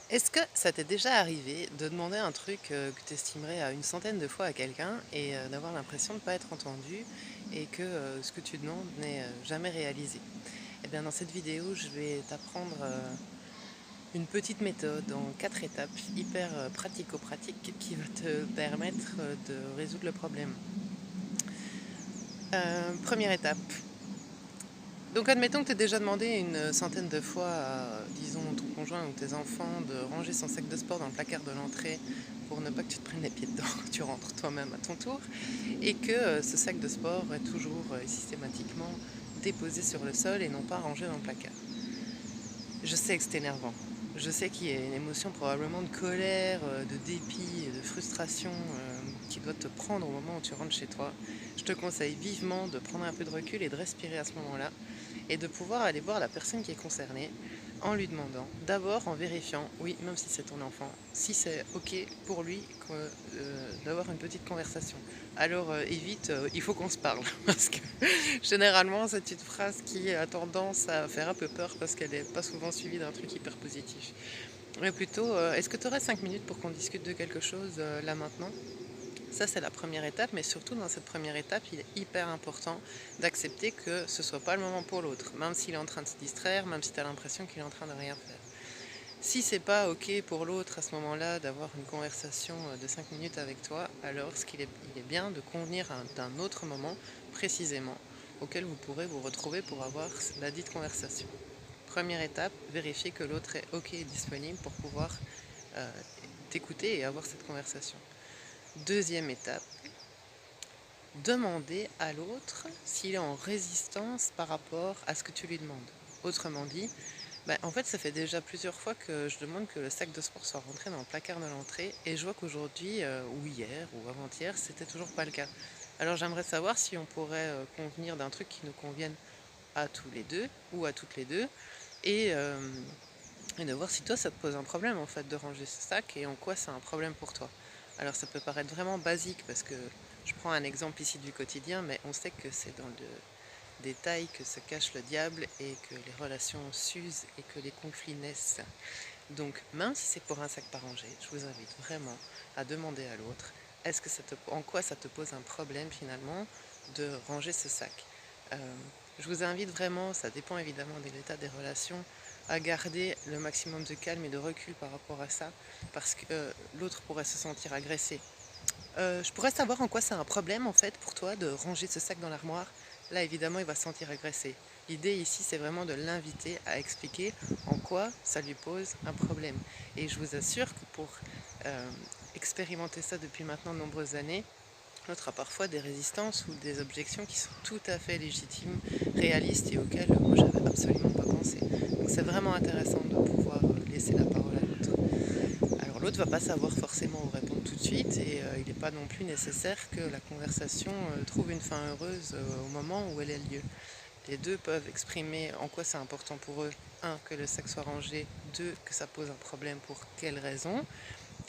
Est-ce que ça t'est déjà arrivé de demander un truc, que tu estimerais à une centaine de fois à quelqu'un et d'avoir l'impression de ne pas être entendu et que, ce que tu demandes n'est, jamais réalisé? Eh bien, dans cette vidéo, je vais t'apprendre, une petite méthode en 4 étapes hyper, pratico-pratique qui va te permettre, de résoudre le problème. 1re étape. Donc admettons que tu aies déjà demandé une centaine de fois à, disons, ton conjoint ou tes enfants de ranger son sac de sport dans le placard de l'entrée pour ne pas que tu te prennes les pieds dedans quand tu rentres toi-même à ton tour et que, ce sac de sport est toujours, et systématiquement déposé sur le sol et non pas rangé dans le placard. Je sais que c'est énervant. Je sais qu'il y a une émotion probablement de colère, de dépit et de frustration, qui doit te prendre au moment où tu rentres chez toi. Je te conseille vivement de prendre un peu de recul et de respirer à ce moment-là et de pouvoir aller voir la personne qui est concernée en lui demandant, d'abord en vérifiant, oui, même si c'est ton enfant, si c'est OK pour lui d'avoir une petite conversation. Alors, évite, «Il faut qu'on se parle» parce que généralement, c'est une phrase qui a tendance à faire un peu peur parce qu'elle n'est pas souvent suivie d'un truc hyper positif. Mais plutôt, «Est-ce que tu aurais 5 minutes pour qu'on discute de quelque chose, là maintenant?» Ça, c'est la première étape, mais surtout dans cette première étape, il est hyper important d'accepter que ce soit pas le moment pour l'autre, même s'il est en train de se distraire, même si tu as l'impression qu'il est en train de rien faire. Si c'est pas OK pour l'autre à ce moment-là d'avoir une conversation, de 5 minutes avec toi, alors il est bien de convenir d'un autre moment précisément auquel vous pourrez vous retrouver pour avoir la dite conversation. Première étape, vérifier que l'autre est OK et disponible pour pouvoir, heu, t'écouter et avoir cette conversation. Deuxième étape, demander à l'autre s'il est en résistance par rapport à ce que tu lui demandes. Autrement dit, en fait, ça fait déjà plusieurs fois que je demande que le sac de sport soit rentré dans le placard de l'entrée et je vois qu'aujourd'hui, ou hier ou avant-hier, c'était toujours pas le cas. Alors j'aimerais savoir si on pourrait, convenir d'un truc qui nous convienne à tous les 2 ou à toutes les 2 et et de voir si toi, ça te pose un problème, en fait, de ranger ce sac et en quoi c'est un problème pour toi. Alors ça peut paraître vraiment basique parce que je prends un exemple ici du quotidien, mais on sait que c'est dans le détail que se cache le diable et que les relations s'usent et que les conflits naissent. Donc, même si c'est pour un sac pas rangé, je vous invite vraiment à demander à l'autre, en quoi ça te pose un problème finalement de ranger ce sac? Je vous invite vraiment, ça dépend évidemment de l'état des relations, à garder le maximum de calme et de recul par rapport à ça, parce que l'autre pourrait se sentir agressé. Je pourrais savoir en quoi c'est un problème, en fait, pour toi de ranger ce sac dans l'armoire? Là, évidemment, il va se sentir agressé. L'idée ici, c'est vraiment de l'inviter à expliquer en quoi ça lui pose un problème. Et je vous assure que pour, expérimenter ça depuis maintenant de nombreuses années, l'autre a parfois des résistances ou des objections qui sont tout à fait légitimes, réalistes et auxquelles, moi, j'avais absolument pas pensé. Donc c'est vraiment intéressant de pouvoir, laisser la parole à l'autre. Alors l'autre va pas savoir forcément vous répondre tout de suite et il n'est pas non plus nécessaire que la conversation, trouve une fin heureuse, au moment où elle a lieu. Les 2 peuvent exprimer en quoi c'est important pour eux. Un, que le sac soit rangé. 2, que ça pose un problème pour quelles raisons.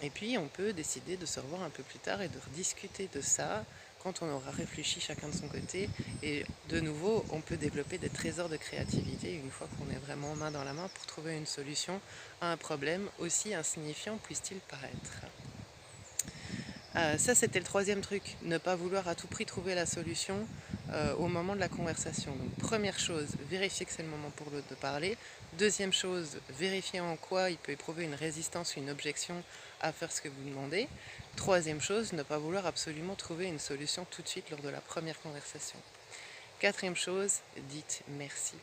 Et puis on peut décider de se revoir un peu plus tard et de rediscuter de ça quand on aura réfléchi chacun de son côté. Et de nouveau, on peut développer des trésors de créativité une fois qu'on est vraiment main dans la main pour trouver une solution à un problème, aussi insignifiant puisse-t-il paraître. Ça, c'était le troisième truc, ne pas vouloir à tout prix trouver la solution, au moment de la conversation. Donc 1re chose, vérifier que c'est le moment pour l'autre de parler. Deuxième chose, vérifier en quoi il peut éprouver une résistance ou une objection à faire ce que vous demandez. Troisième chose, ne pas vouloir absolument trouver une solution tout de suite lors de la première conversation. Quatrième chose, dites merci.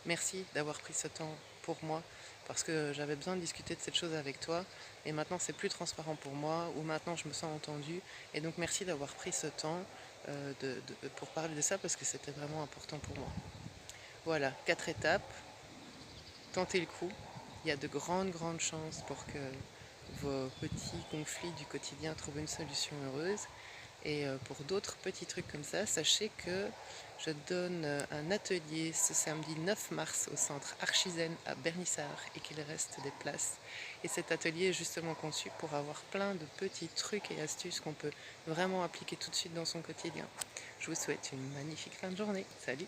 Merci d'avoir pris ce temps pour moi parce que j'avais besoin de discuter de cette chose avec toi et maintenant c'est plus transparent pour moi ou maintenant je me sens entendue et donc merci d'avoir pris ce temps pour parler de ça parce que c'était vraiment important pour moi. Voilà, 4 étapes, tentez le coup. Il y a de grandes, grandes chances pour que vos petits conflits du quotidien trouvent une solution heureuse. Et pour d'autres petits trucs comme ça, sachez que je donne un atelier ce samedi 9 mars au centre Archizen à Bernissart et qu'il reste des places. Et cet atelier est justement conçu pour avoir plein de petits trucs et astuces qu'on peut vraiment appliquer tout de suite dans son quotidien. Je vous souhaite une magnifique fin de journée. Salut!